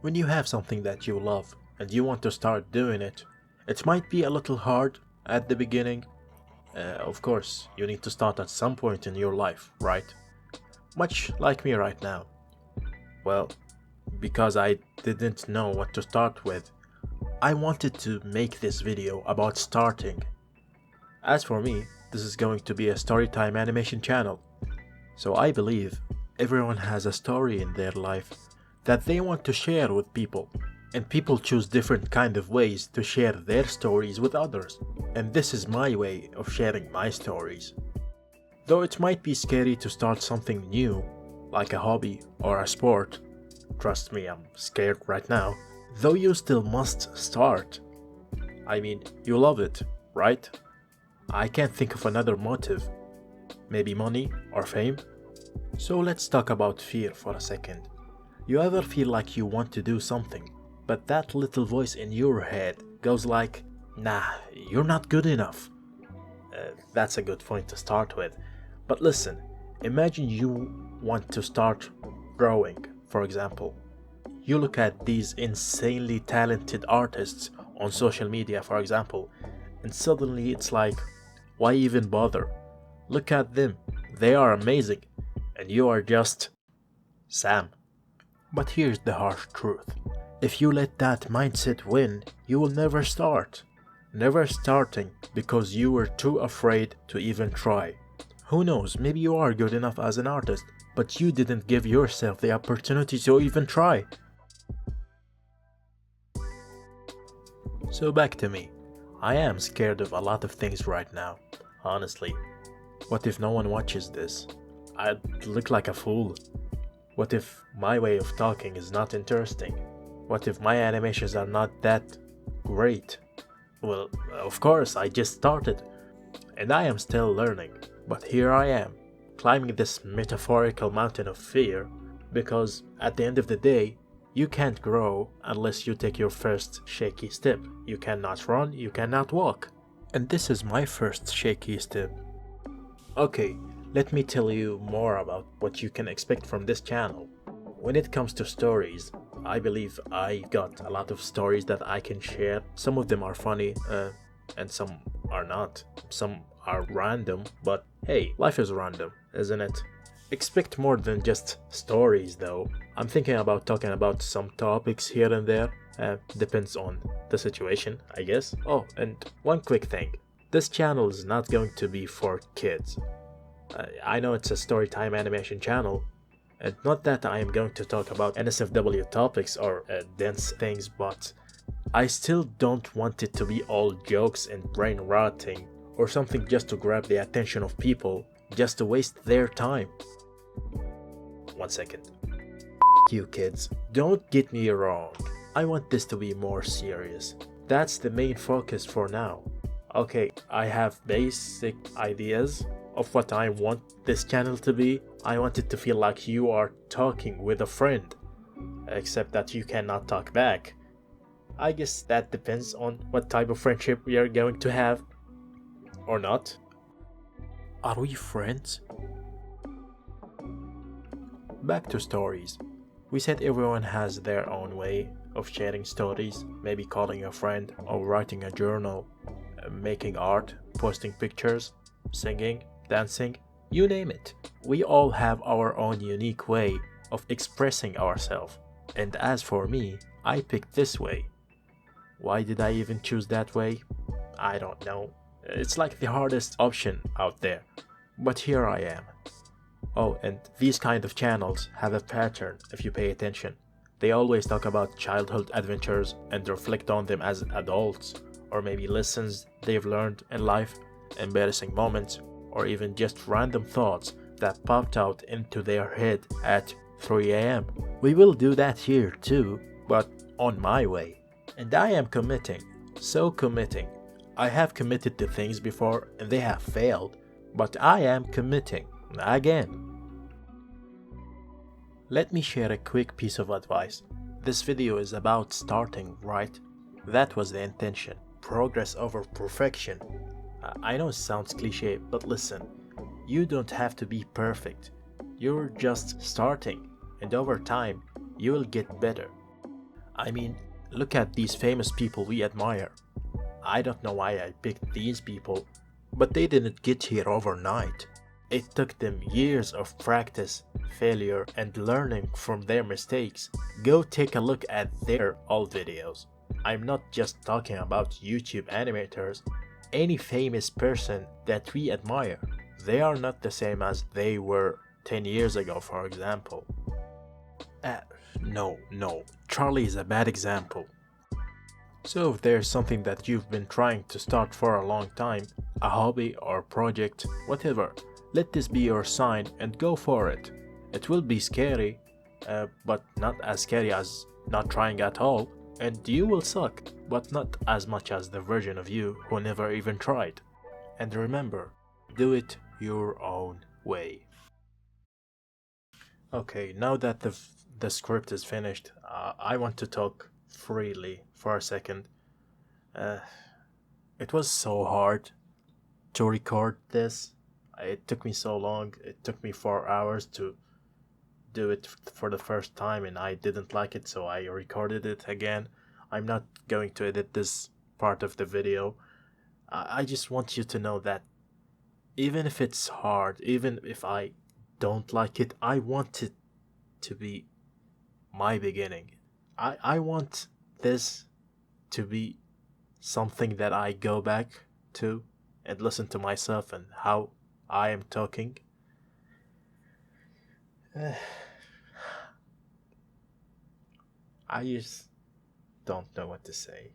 When you have something that you love and you want to start doing it, it might be a little hard at the beginning. Of course, you need to start at some point in your life, right? Much like me right now. Well, because I didn't know what to start with, I wanted to make this video about starting. As for me, this is going to be a storytime animation channel. So I believe everyone has a story in their life that they want to share with people, and people choose different kind of ways to share their stories with others, and this is my way of sharing my stories. Though it might be scary to start something new, like a hobby or a sport, trust me, I'm scared right now, though you still must start. I mean, you love it, right? I can't think of another motive. Maybe money or fame? So let's talk about fear for a second. You ever feel like you want to do something, but that little voice in your head goes like, nah, you're not good enough? That's a good point to start with. But listen, imagine you want to start drawing, for example. You look at these insanely talented artists on social media, for example, and suddenly it's like, why even bother? Look at them, they are amazing, and you are just Sam. But here's the harsh truth. If you let that mindset win, you will never start. Never starting because you were too afraid to even try. Who knows, maybe you are good enough as an artist, but you didn't give yourself the opportunity to even try. So back to me. I am scared of a lot of things right now, honestly. What if no one watches this? I'd look like a fool. What if my way of talking is not interesting? What if my animations are not that great? Well, of course, I just started, and I am still learning, but here I am, climbing this metaphorical mountain of fear, because at the end of the day, you can't grow unless you take your first shaky step. You cannot run, you cannot walk. And this is my first shaky step. Okay, let me tell you more about what you can expect from this channel. When it comes to stories, I believe I got a lot of stories that I can share. Some of them are funny, and some are not. Some are random, but hey, life is random, isn't it? Expect more than just stories though. I'm thinking about talking about some topics here and there. Depends on the situation, I guess. Oh, and one quick thing. This channel is not going to be for kids. I know it's a storytime animation channel, and not that I am going to talk about NSFW topics or dense things, but I still don't want it to be all jokes and brain rotting or something just to grab the attention of people, just to waste their time. 1 second. You kids, don't get me wrong. I want this to be more serious. That's the main focus for now. Okay, I have basic ideas of what I want this channel to be. I want it to feel like you are talking with a friend, except that you cannot talk back. I guess that depends on what type of friendship we are going to have, or not. Are we friends? Back to stories. We said everyone has their own way of sharing stories, maybe calling a friend or writing a journal, making art, posting pictures, singing, dancing, you name it. We all have our own unique way of expressing ourselves. And as for me, I picked this way. Why did I even choose that way? I don't know. It's like the hardest option out there. But here I am. Oh, and these kind of channels have a pattern if you pay attention. They always talk about childhood adventures and reflect on them as adults, or maybe lessons they've learned in life, embarrassing moments, or even just random thoughts that popped out into their head at 3 a.m. We will do that here too, but on my way. And I am committing, so committing. I have committed to things before and they have failed, but I am committing again. Let me share a quick piece of advice. This video is about starting, right? That was the intention. Progress over perfection. I know it sounds cliche, but listen, you don't have to be perfect. You're just starting, and over time, you will get better. I mean, look at these famous people we admire. I don't know why I picked these people, but they didn't get here overnight. It took them years of practice, failure, and learning from their mistakes. Go take a look at their old videos. I'm not just talking about YouTube animators. Any famous person that we admire, they are not the same as they were 10 years ago, for example. Uh, no, Charlie is a bad example. So if there's something that you've been trying to start for a long time, a hobby or project, whatever, let this be your sign and go for it. It will be scary, but not as scary as not trying at all, and you will suck, but not as much as the version of you who never even tried. And remember, do it your own way. Okay, now that the script is finished, I want to talk freely for a second. Uh, it was so hard to record this. It took me so long. It took me 4 hours to do it for the first time, and I didn't like it, so I recorded it again. I'm not going to edit this part of the video. I just want you to know that even if it's hard, even if I don't like it, I want it to be my beginning. I want this to be something that I go back to and listen to myself and how I am talking. I just don't know what to say.